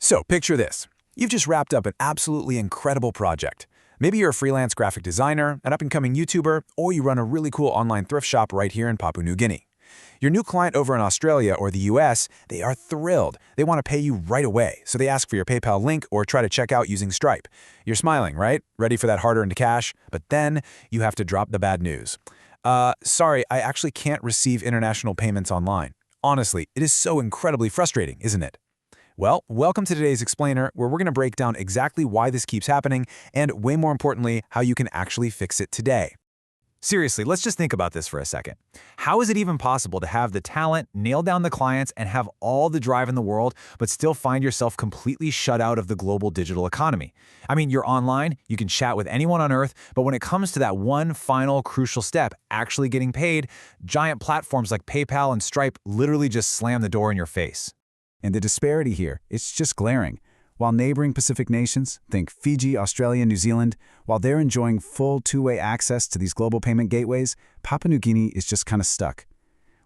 So picture this. You've just wrapped up an absolutely incredible project. Maybe you're a freelance graphic designer, an up-and-coming YouTuber, or you run a really cool online thrift shop right here in Papua New Guinea. Your new client over in Australia or the US, they are thrilled. They want to pay you right away, so they ask for your PayPal link or try to check out using Stripe. You're smiling, right? Ready for that hard-earned cash? But then you have to drop the bad news. Sorry, I actually can't receive international payments online. Honestly, it is so incredibly frustrating, isn't it? Well, welcome to today's Explainer, where we're going to break down exactly why this keeps happening and, way more importantly, how you can actually fix it today. Seriously, let's just think about this for a second. How is it even possible to have the talent, nail down the clients, and have all the drive in the world, but still find yourself completely shut out of the global digital economy? I mean, you're online, you can chat with anyone on Earth, but when it comes to that one final crucial step, actually getting paid, giant platforms like PayPal and Stripe literally just slam the door in your face. And the disparity here, it's just glaring. While neighboring Pacific nations, think Fiji, Australia, New Zealand, while they're enjoying full two-way access to these global payment gateways, Papua New Guinea is just kind of stuck.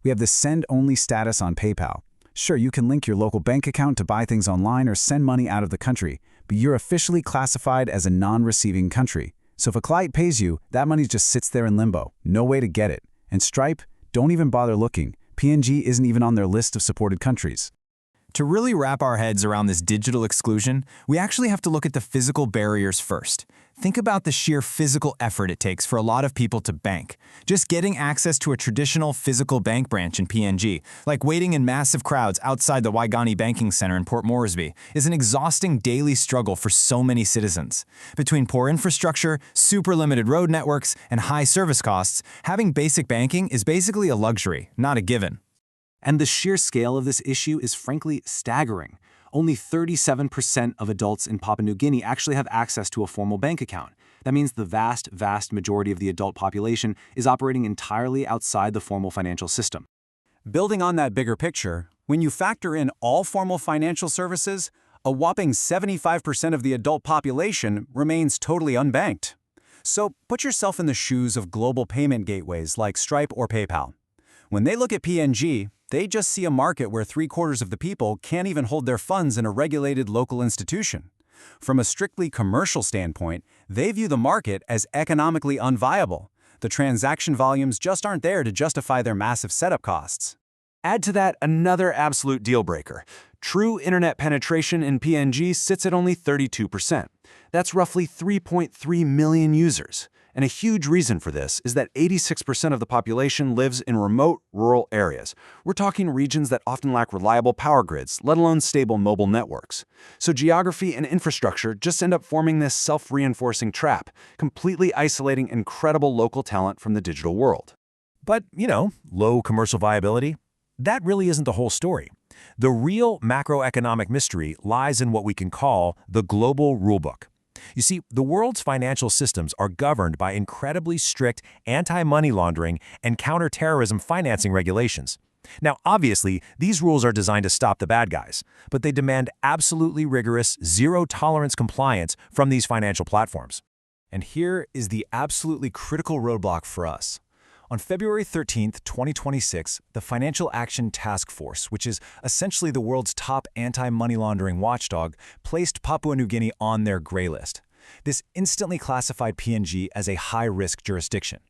We have the send-only status on PayPal. Sure, you can link your local bank account to buy things online or send money out of the country, but you're officially classified as a non-receiving country. So if a client pays you, that money just sits there in limbo, no way to get it. And Stripe, don't even bother looking. PNG isn't even on their list of supported countries. To really wrap our heads around this digital exclusion, we actually have to look at the physical barriers first. Think about the sheer physical effort it takes for a lot of people to bank. Just getting access to a traditional physical bank branch in PNG, like waiting in massive crowds outside the Waigani Banking Center in Port Moresby, is an exhausting daily struggle for so many citizens. Between poor infrastructure, super limited road networks, and high service costs, having basic banking is basically a luxury, not a given. And the sheer scale of this issue is frankly staggering. Only 37% of adults in Papua New Guinea actually have access to a formal bank account. That means the vast majority of the adult population is operating entirely outside the formal financial system. Building on that bigger picture, when you factor in all formal financial services, a whopping 75% of the adult population remains totally unbanked. So put yourself in the shoes of global payment gateways like Stripe or PayPal. When they look at PNG, they just see a market where 3/4 of the people can't even hold their funds in a regulated local institution. From a strictly commercial standpoint, they view the market as economically unviable. The transaction volumes just aren't there to justify their massive setup costs. Add to that another absolute deal breaker. True internet penetration in PNG sits at only 32%. That's roughly 3.3 million users. And a huge reason for this is that 86% of the population lives in remote, rural areas. We're talking regions that often lack reliable power grids, let alone stable mobile networks. So geography and infrastructure just end up forming this self-reinforcing trap, completely isolating incredible local talent from the digital world. But, low commercial viability? That really isn't the whole story. The real macroeconomic mystery lies in what we can call the global rulebook. You see, the world's financial systems are governed by incredibly strict anti-money laundering and counter-terrorism financing regulations. Now, obviously, these rules are designed to stop the bad guys, but they demand absolutely rigorous, zero-tolerance compliance from these financial platforms. And here is the absolutely critical roadblock for us. On February 13, 2026, the Financial Action Task Force, which is essentially the world's top anti-money laundering watchdog, placed Papua New Guinea on their gray list. This instantly classified PNG as a high-risk jurisdiction.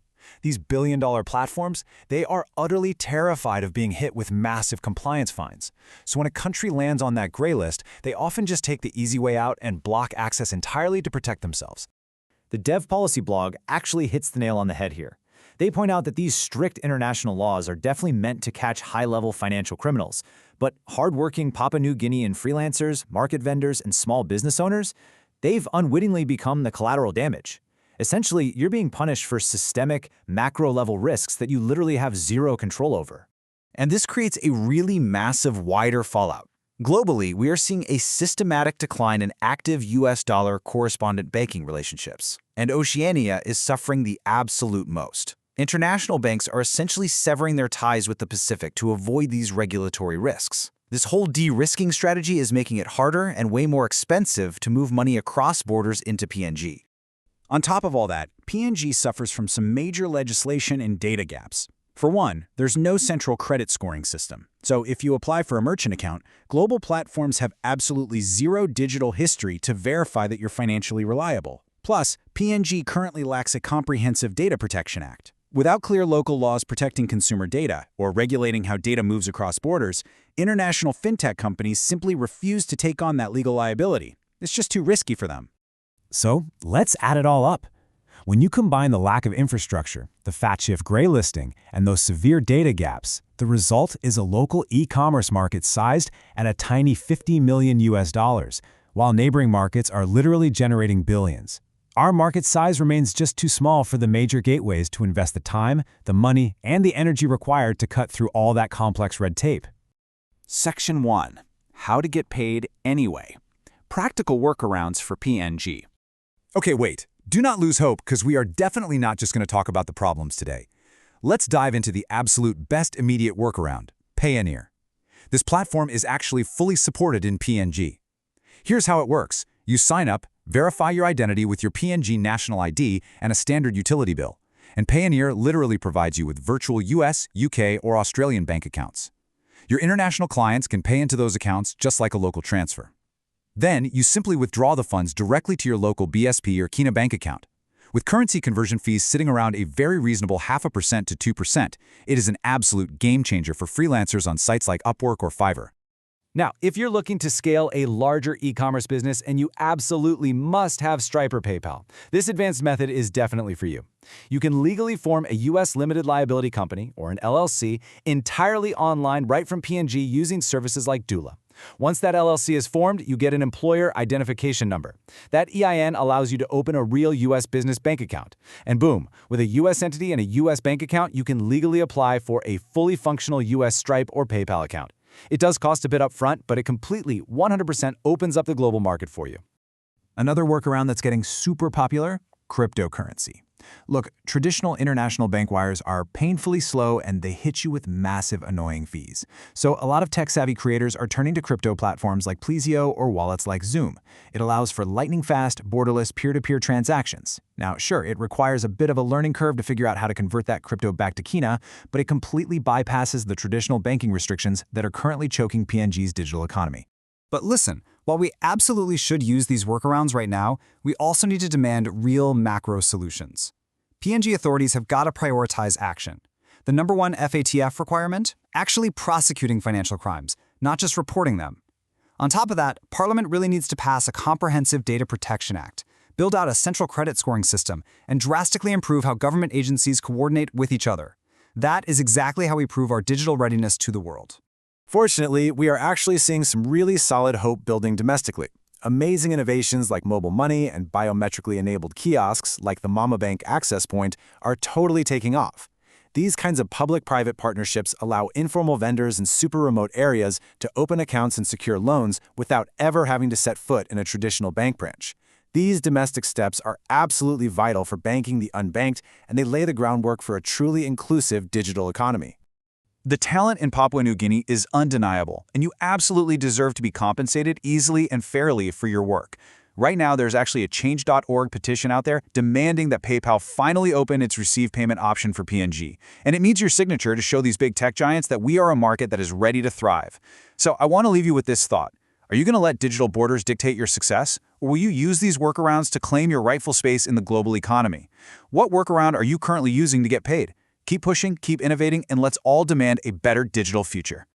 These billion-dollar platforms, they are utterly terrified of being hit with massive compliance fines. So when a country lands on that gray list, they often just take the easy way out and block access entirely to protect themselves. The Dev Policy blog actually hits the nail on the head here. They point out that these strict international laws are definitely meant to catch high-level financial criminals, but hardworking Papua New Guinean freelancers, market vendors, and small business owners, they've unwittingly become the collateral damage. Essentially, you're being punished for systemic, macro-level risks that you literally have zero control over. And this creates a really massive, wider fallout. Globally, we are seeing a systematic decline in active US dollar correspondent banking relationships, and Oceania is suffering the absolute most. International banks are essentially severing their ties with the Pacific to avoid these regulatory risks. This whole de-risking strategy is making it harder and way more expensive to move money across borders into PNG. On top of all that, PNG suffers from some major legislation and data gaps. For one, there's no central credit scoring system. So if you apply for a merchant account, global platforms have absolutely zero digital history to verify that you're financially reliable. Plus, PNG currently lacks a comprehensive data protection act. Without clear local laws protecting consumer data or regulating how data moves across borders, international fintech companies simply refuse to take on that legal liability. It's just too risky for them. So let's add it all up. When you combine the lack of infrastructure, the fat shift gray listing, and those severe data gaps, the result is a local e-commerce market sized at a tiny $50 million, while neighboring markets are literally generating billions. Our market size remains just too small for the major gateways to invest the time, the money, and the energy required to cut through all that complex red tape. Section 1. How to get paid anyway. Practical workarounds for PNG. Okay, wait. Do not lose hope, because we are definitely not just going to talk about the problems today. Let's dive into the absolute best immediate workaround, Payoneer. This platform is actually fully supported in PNG. Here's how it works. You sign up, verify your identity with your PNG national ID and a standard utility bill, and Payoneer literally provides you with virtual US, UK, or Australian bank accounts. Your international clients can pay into those accounts just like a local transfer. Then, you simply withdraw the funds directly to your local BSP or Kina bank account. With currency conversion fees sitting around a very reasonable 0.5% to 2%, it is an absolute game changer for freelancers on sites like Upwork or Fiverr. Now, if you're looking to scale a larger e-commerce business and you absolutely must have Stripe or PayPal, this advanced method is definitely for you. You can legally form a U.S. limited liability company, or an LLC, entirely online right from PNG using services like Doula. Once that LLC is formed, you get an employer identification number. That EIN allows you to open a real U.S. business bank account. And boom, with a U.S. entity and a U.S. bank account, you can legally apply for a fully functional U.S. Stripe or PayPal account. It does cost a bit up front, but it completely, 100% opens up the global market for you. Another workaround that's getting super popular? Cryptocurrency. Look, traditional international bank wires are painfully slow and they hit you with massive annoying fees. So a lot of tech-savvy creators are turning to crypto platforms like Plesio or wallets like Zoom. It allows for lightning-fast, borderless peer-to-peer transactions. Now, sure, it requires a bit of a learning curve to figure out how to convert that crypto back to Kina, but it completely bypasses the traditional banking restrictions that are currently choking PNG's digital economy. But listen, while we absolutely should use these workarounds right now, we also need to demand real macro solutions. PNG authorities have got to prioritize action. The number one FATF requirement? Actually prosecuting financial crimes, not just reporting them. On top of that, Parliament really needs to pass a comprehensive Data Protection Act, build out a central credit scoring system, and drastically improve how government agencies coordinate with each other. That is exactly how we prove our digital readiness to the world. Fortunately, we are actually seeing some really solid hope building domestically. Amazing innovations like mobile money and biometrically enabled kiosks like the Mama Bank Access Point are totally taking off. These kinds of public-private partnerships allow informal vendors in super remote areas to open accounts and secure loans without ever having to set foot in a traditional bank branch. These domestic steps are absolutely vital for banking the unbanked, and they lay the groundwork for a truly inclusive digital economy. The talent in Papua New Guinea is undeniable, and you absolutely deserve to be compensated easily and fairly for your work. Right now, there's actually a Change.org petition out there demanding that PayPal finally open its receive payment option for PNG. And it needs your signature to show these big tech giants that we are a market that is ready to thrive. So I want to leave you with this thought. Are you going to let digital borders dictate your success? Or will you use these workarounds to claim your rightful space in the global economy? What workaround are you currently using to get paid? Keep pushing, keep innovating, and let's all demand a better digital future.